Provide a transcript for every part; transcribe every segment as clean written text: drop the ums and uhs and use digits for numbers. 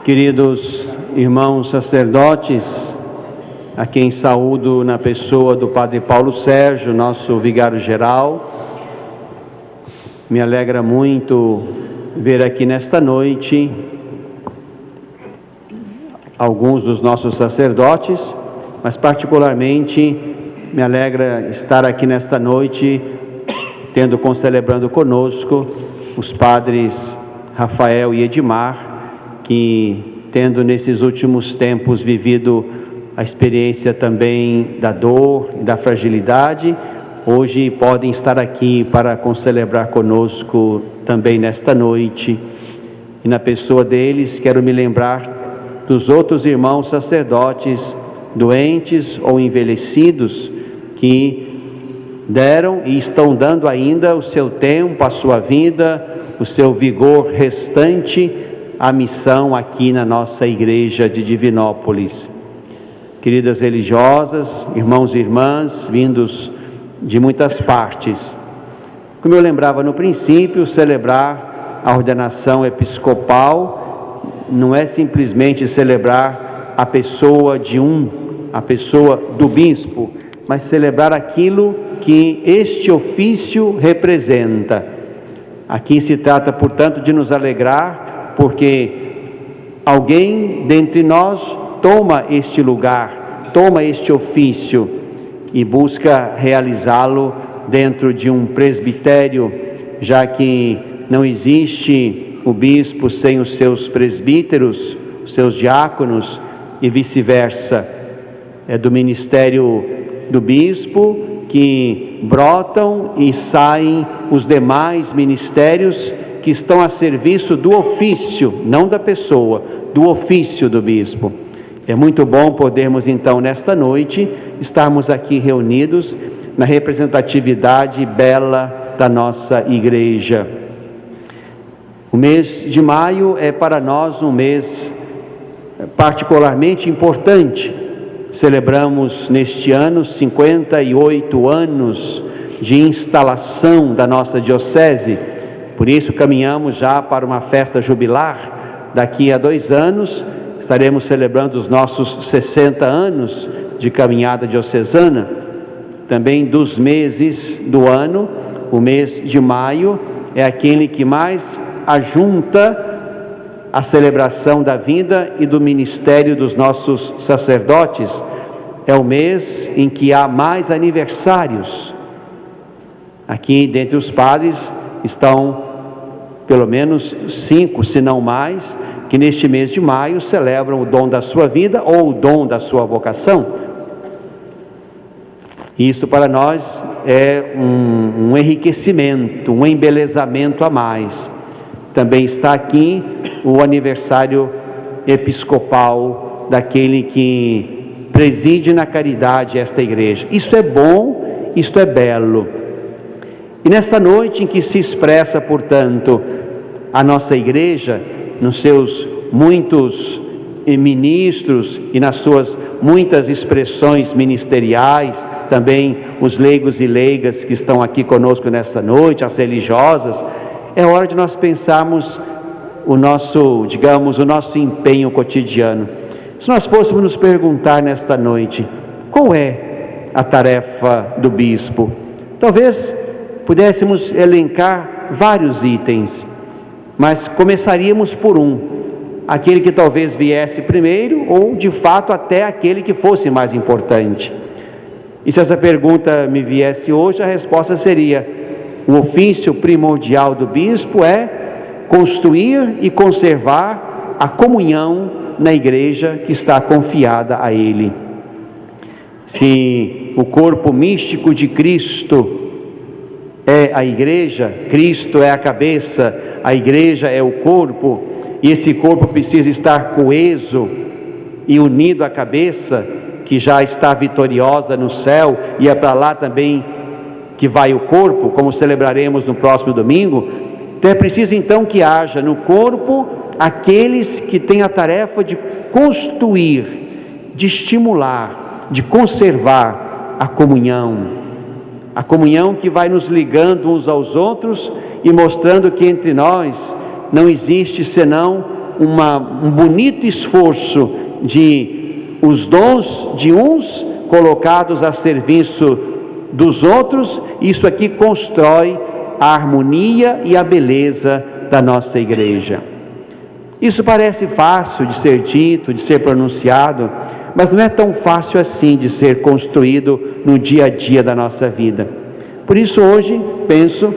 Queridos irmãos sacerdotes, a quem saúdo na pessoa do Padre Paulo Sérgio, nosso vigário-geral, me alegra muito ver aqui nesta noite alguns dos nossos sacerdotes, mas particularmente me alegra estar aqui nesta noite, celebrando conosco os padres Rafael e Edmar, que, tendo nesses últimos tempos vivido a experiência também da dor e da fragilidade, hoje podem estar aqui para celebrar conosco também nesta noite. E na pessoa deles, quero me lembrar dos outros irmãos sacerdotes, doentes ou envelhecidos, que deram e estão dando ainda o seu tempo, a sua vida, o seu vigor restante, a missão aqui na nossa igreja de Divinópolis. Queridas religiosas, irmãos e irmãs, vindos de muitas partes, como eu lembrava no princípio, celebrar a ordenação episcopal não é simplesmente celebrar a pessoa do bispo, mas celebrar aquilo que este ofício representa. Aqui se trata, portanto, de nos alegrar, porque alguém dentre nós toma este lugar, toma este ofício e busca realizá-lo dentro de um presbitério, já que não existe o bispo sem os seus presbíteros, os seus diáconos e vice-versa. É do ministério do bispo que brotam e saem os demais ministérios que estão a serviço do ofício, não da pessoa, do ofício do bispo. É muito bom podermos então nesta noite estarmos aqui reunidos na representatividade bela da nossa igreja. O mês de maio é para nós um mês particularmente importante. Celebramos neste ano 58 anos de instalação da nossa diocese. Por isso caminhamos já para uma festa jubilar. Daqui a 2 anos estaremos celebrando os nossos 60 anos de caminhada diocesana. Também dos meses do ano, o mês de maio é aquele que mais ajunta a celebração da vida e do ministério dos nossos sacerdotes. É o mês em que há mais aniversários. Aqui, dentre os padres, estão pelo menos 5, se não mais, que neste mês de maio celebram o dom da sua vida ou o dom da sua vocação. Isso para nós é um enriquecimento, um embelezamento a mais. Também está aqui o aniversário episcopal daquele que preside na caridade esta igreja. Isso é bom, isto é belo. E nesta noite em que se expressa, portanto, a nossa igreja, nos seus muitos ministros e nas suas muitas expressões ministeriais, também os leigos e leigas que estão aqui conosco nesta noite, as religiosas, é hora de nós pensarmos o nosso empenho cotidiano. Se nós fôssemos nos perguntar nesta noite, qual é a tarefa do bispo? Talvez pudéssemos elencar vários itens, mas começaríamos por aquele que talvez viesse primeiro, ou de fato até aquele que fosse mais importante. E se essa pergunta me viesse hoje, a resposta seria: o ofício primordial do bispo é construir e conservar a comunhão na igreja que está confiada a ele. Se o corpo místico de Cristo é a igreja, Cristo é a cabeça, a igreja é o corpo, e esse corpo precisa estar coeso e unido à cabeça, que já está vitoriosa no céu, e é para lá também que vai o corpo, como celebraremos no próximo domingo. Então é preciso então que haja no corpo aqueles que têm a tarefa de construir, de estimular, de conservar a comunhão que vai nos ligando uns aos outros e mostrando que entre nós não existe senão um bonito esforço de os dons de uns colocados a serviço dos outros. Isso aqui constrói a harmonia e a beleza da nossa igreja. Isso parece fácil de ser dito, de ser pronunciado, mas não é tão fácil assim de ser construído no dia a dia da nossa vida. Por isso hoje, penso,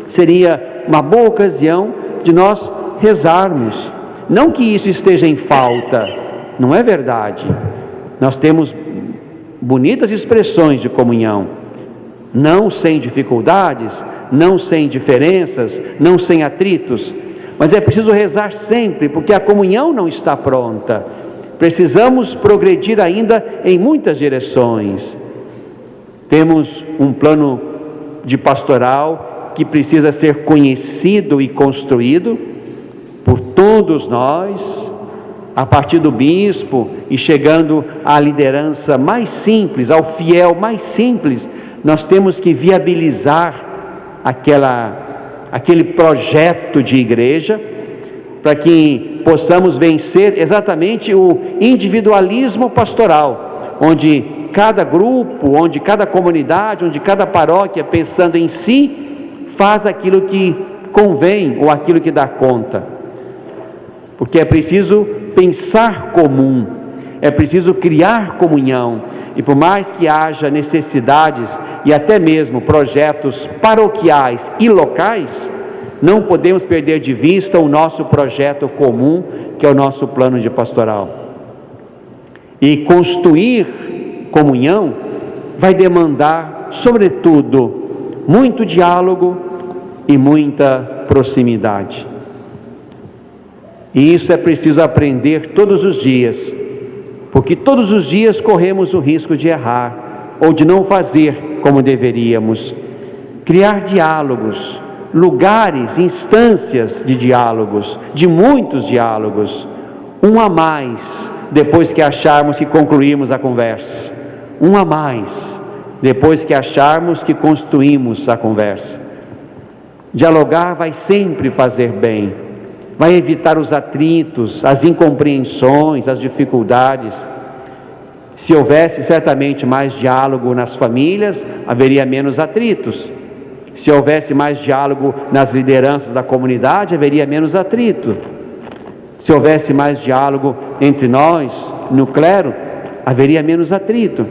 seria uma boa ocasião de nós rezarmos. Não que isso esteja em falta, não é verdade. Nós temos bonitas expressões de comunhão, não sem dificuldades, não sem diferenças, não sem atritos, mas é preciso rezar sempre, porque a comunhão não está pronta. Precisamos progredir ainda em muitas direções. Temos um plano de pastoral que precisa ser conhecido e construído por todos nós, a partir do bispo e chegando à liderança mais simples, ao fiel mais simples. Nós temos que viabilizar aquele projeto de igreja, para que possamos vencer exatamente o individualismo pastoral, onde cada grupo, onde cada comunidade, onde cada paróquia, pensando em si, faz aquilo que convém ou aquilo que dá conta. Porque é preciso pensar comum, é preciso criar comunhão, e por mais que haja necessidades e até mesmo projetos paroquiais e locais, não podemos perder de vista o nosso projeto comum, que é o nosso plano de pastoral. E construir comunhão vai demandar, sobretudo, muito diálogo e muita proximidade. E isso é preciso aprender todos os dias, porque todos os dias corremos o risco de errar, ou de não fazer como deveríamos. Criar diálogos, lugares, instâncias de diálogos, de muitos diálogos, um a mais, depois que acharmos que concluímos a conversa, um a mais, depois que acharmos que construímos a conversa. Dialogar vai sempre fazer bem, vai evitar os atritos, as incompreensões, as dificuldades. Se houvesse certamente mais diálogo nas famílias, haveria menos atritos. Se houvesse mais diálogo nas lideranças da comunidade, haveria menos atrito. Se houvesse mais diálogo entre nós, no clero, haveria menos atrito.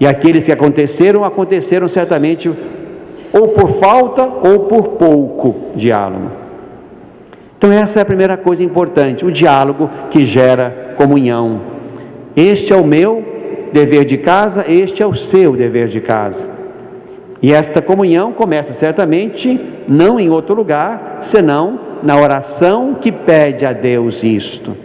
E aqueles que aconteceram certamente ou por falta ou por pouco diálogo. Então essa é a primeira coisa importante, o diálogo que gera comunhão. Este é o meu dever de casa, este é o seu dever de casa. E esta comunhão começa certamente não em outro lugar, senão na oração que pede a Deus isto.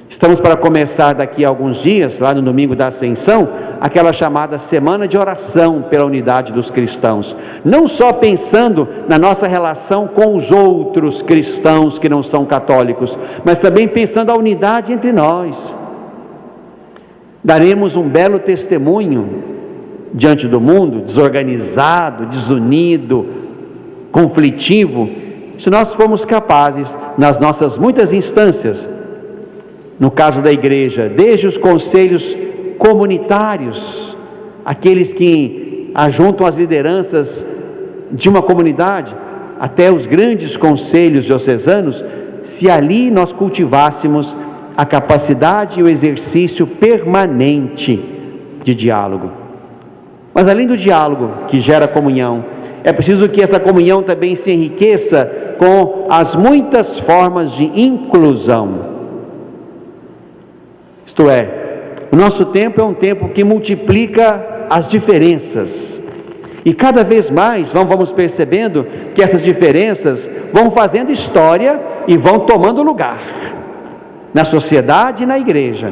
Estamos para começar daqui a alguns dias, lá no domingo da Ascensão, aquela chamada Semana de Oração pela Unidade dos Cristãos. Não só pensando na nossa relação com os outros cristãos que não são católicos, mas também pensando a unidade entre nós. Daremos um belo testemunho diante do mundo, desorganizado, desunido, conflitivo, se nós formos capazes, nas nossas muitas instâncias, no caso da igreja, desde os conselhos comunitários, aqueles que ajuntam as lideranças de uma comunidade, até os grandes conselhos diocesanos, se ali nós cultivássemos a capacidade e o exercício permanente de diálogo. Mas além do diálogo que gera comunhão, é preciso que essa comunhão também se enriqueça com as muitas formas de inclusão. Isto é, o nosso tempo é um tempo que multiplica as diferenças. E cada vez mais vamos percebendo que essas diferenças vão fazendo história e vão tomando lugar na sociedade e na igreja.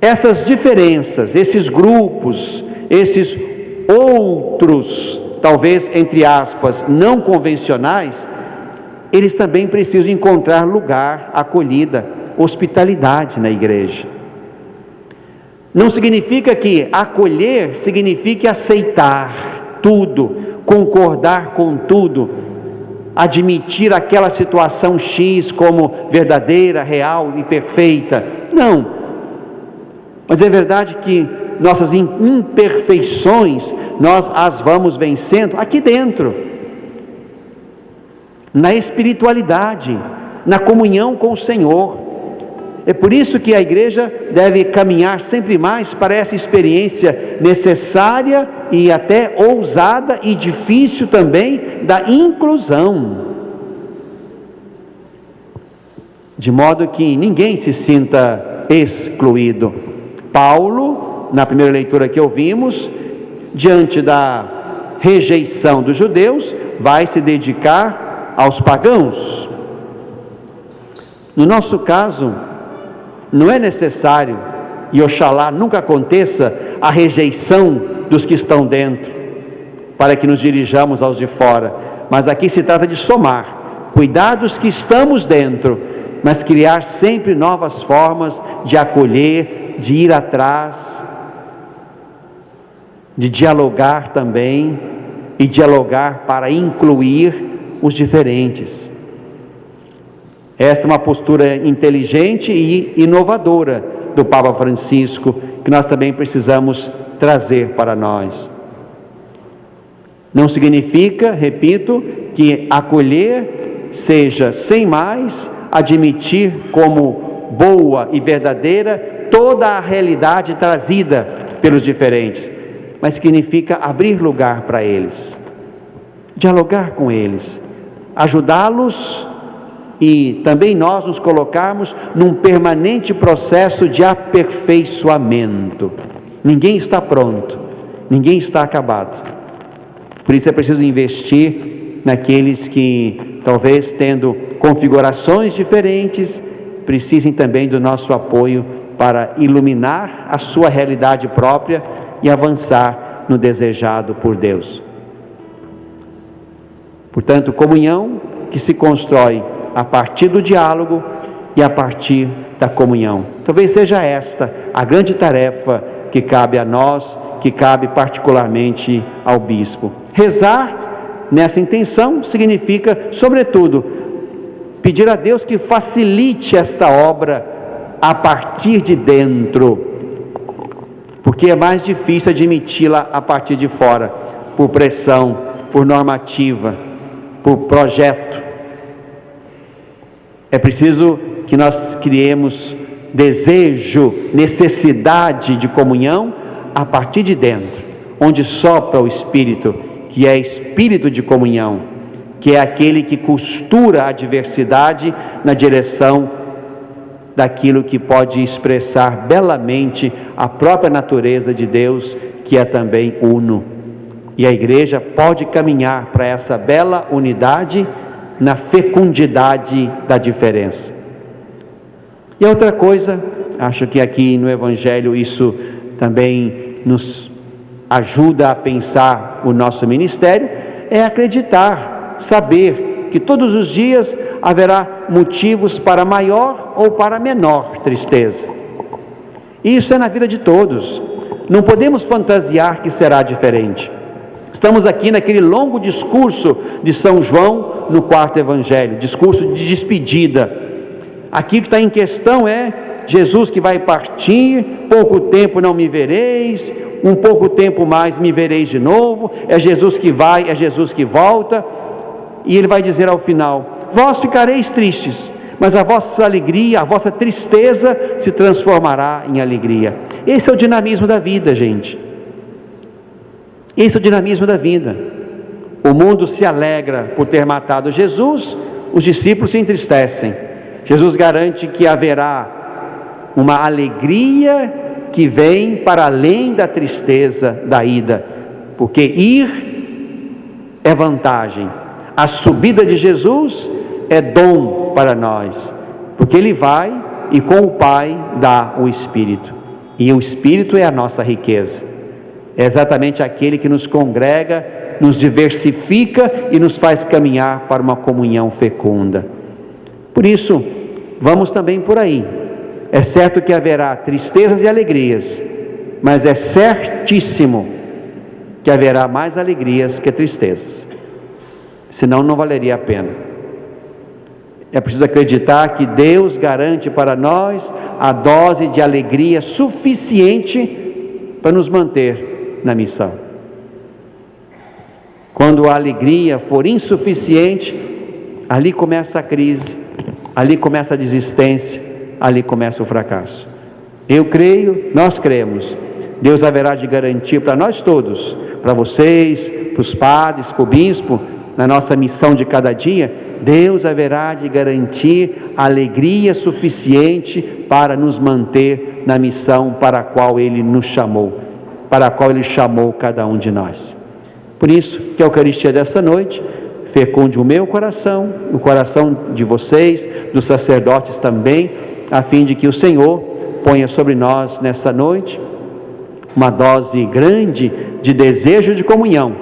Essas diferenças, esses grupos, esses outros, talvez entre aspas, não convencionais, eles também precisam encontrar lugar, acolhida, hospitalidade na igreja. Não significa que acolher signifique aceitar tudo, concordar com tudo. admitir aquela situação X como verdadeira, real e perfeita. Não. Mas é verdade que nossas imperfeições, nós as vamos vencendo aqui dentro, na espiritualidade, na comunhão com o Senhor. É por isso que a igreja deve caminhar sempre mais para essa experiência necessária e até ousada e difícil também da inclusão, de modo que ninguém se sinta excluído. Paulo, na primeira leitura que ouvimos, diante da rejeição dos judeus, vai se dedicar aos pagãos. No nosso caso, não é necessário, e oxalá nunca aconteça, a rejeição dos que estão dentro, para que nos dirijamos aos de fora. Mas aqui se trata de somar, cuidar dos que estamos dentro, mas criar sempre novas formas de acolher, de ir atrás, de dialogar também, e dialogar para incluir os diferentes. Esta é uma postura inteligente e inovadora do Papa Francisco, que nós também precisamos trazer para nós. Não significa, repito, que acolher seja, sem mais, admitir como boa e verdadeira toda a realidade trazida pelos diferentes, mas significa abrir lugar para eles, dialogar com eles, ajudá-los e também nós nos colocarmos num permanente processo de aperfeiçoamento. Ninguém está pronto, ninguém está acabado. Por isso é preciso investir naqueles que, talvez tendo configurações diferentes, precisem também do nosso apoio para iluminar a sua realidade própria e avançar no desejado por Deus. Portanto, comunhão que se constrói a partir do diálogo e a partir da comunhão. Talvez seja esta a grande tarefa que cabe a nós, que cabe particularmente ao bispo. Rezar nessa intenção significa, sobretudo, pedir a Deus que facilite esta obra a partir de dentro, porque é mais difícil admiti-la a partir de fora, por pressão, por normativa, por projeto. É preciso que nós criemos desejo, necessidade de comunhão a partir de dentro, onde sopra o Espírito, que é espírito de comunhão, que é aquele que costura a diversidade na direção daquilo que pode expressar belamente a própria natureza de Deus, que é também uno. E a igreja pode caminhar para essa bela unidade na fecundidade da diferença. E outra coisa, acho que aqui no Evangelho isso também nos ajuda a pensar o nosso ministério, é acreditar, saber que todos os dias haverá motivos para maior ou para menor tristeza. Isso é na vida de todos. Não podemos fantasiar que será diferente. Estamos aqui naquele longo discurso de São João no quarto evangelho, discurso de despedida. Aqui o que está em questão é Jesus que vai partir, pouco tempo não me vereis, um pouco tempo mais me vereis de novo, é Jesus que vai, é Jesus que volta, e ele vai dizer ao final: vós ficareis tristes, mas a vossa alegria, a vossa tristeza se transformará em alegria. Esse é o dinamismo da vida, gente. Esse é o dinamismo da vida. O mundo se alegra por ter matado Jesus, os discípulos se entristecem. Jesus garante que haverá uma alegria que vem para além da tristeza da ida, porque ir é vantagem. A subida de Jesus é dom para nós, porque Ele vai e com o Pai dá o Espírito, e o Espírito é a nossa riqueza. É exatamente aquele que nos congrega, nos diversifica e nos faz caminhar para uma comunhão fecunda. Por isso, vamos também por aí. É certo que haverá tristezas e alegrias, mas é certíssimo que haverá mais alegrias que tristezas. senão não valeria a pena. É preciso acreditar que Deus garante para nós a dose de alegria suficiente para nos manter na missão. Quando a alegria for insuficiente, ali começa a crise, ali começa a desistência, ali começa o fracasso. Eu creio, nós cremos, Deus haverá de garantir para nós todos, para vocês, para os padres, para o bispo, na nossa missão de cada dia, Deus haverá de garantir alegria suficiente para nos manter na missão para a qual Ele nos chamou, para a qual Ele chamou cada um de nós. Por isso, que a Eucaristia dessa noite fecunde o meu coração, o coração de vocês, dos sacerdotes também, a fim de que o Senhor ponha sobre nós nessa noite uma dose grande de desejo de comunhão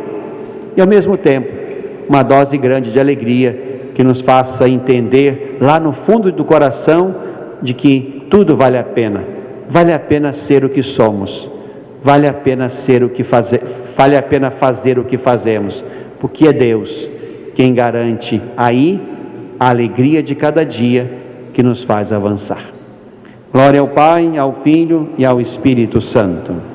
e ao mesmo tempo uma dose grande de alegria que nos faça entender lá no fundo do coração de que tudo vale a pena ser o que somos, vale a pena ser o que vale a pena fazer o que fazemos, porque é Deus quem garante aí a alegria de cada dia que nos faz avançar. Glória ao Pai, ao Filho e ao Espírito Santo.